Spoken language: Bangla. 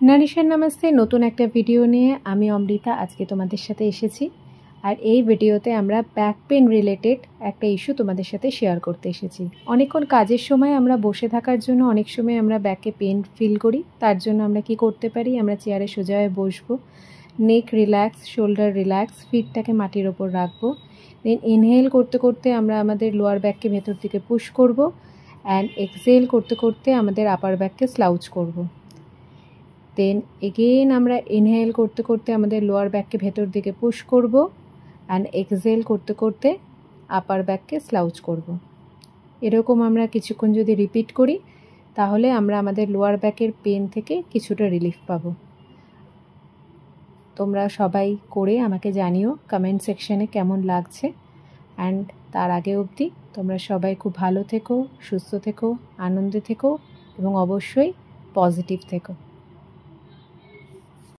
নারিশার নামাস্তে নতুন একটা ভিডিও নিয়ে আমি অমৃতা আজকে তোমাদের সাথে এসেছি। আর এই ভিডিওতে আমরা ব্যাক পেন রিলেটেড একটা ইস্যু তোমাদের সাথে শেয়ার করতে এসেছি। অনেকক্ষণ কাজের সময় আমরা বসে থাকার জন্য অনেক সময় আমরা ব্যাকে পেন ফিল করি। তার জন্য আমরা কি করতে পারি, আমরা চেয়ারে সোজা হয়ে বসবো, নেক রিল্যাক্স, শোল্ডার রিল্যাক্স, ফিটটাকে মাটির ওপর রাখবো। দেন ইনহেল করতে করতে আমরা আমাদের লোয়ার ব্যাককে ভেতর দিকে পুশ করব অ্যান্ড এক্সহেল করতে করতে আমাদের আপার ব্যাককে স্লাউচ করব। দেন এগেইন আমরা ইনহেল করতে করতে আমাদের লোয়ার ব্যাককে ভেতর দিকে পুশ করব অ্যান্ড এক্সহেল করতে করতে আপার ব্যাককে স্লাউচ করব। এরকম আমরা কিছুক্ষণ যদি রিপিট করি তাহলে আমরা আমাদের লোয়ার ব্যাকের পেন থেকে কিছুটা রিলিফ পাবো। তোমরা সবাই করে আমাকে জানিও কমেন্ট সেকশানে কেমন লাগছে। অ্যান্ড তার আগে অবধি তোমরা সবাই খুব ভালো থেকো, সুস্থ থেকো, আনন্দে থেকো এবং অবশ্যই পজিটিভ থেকো।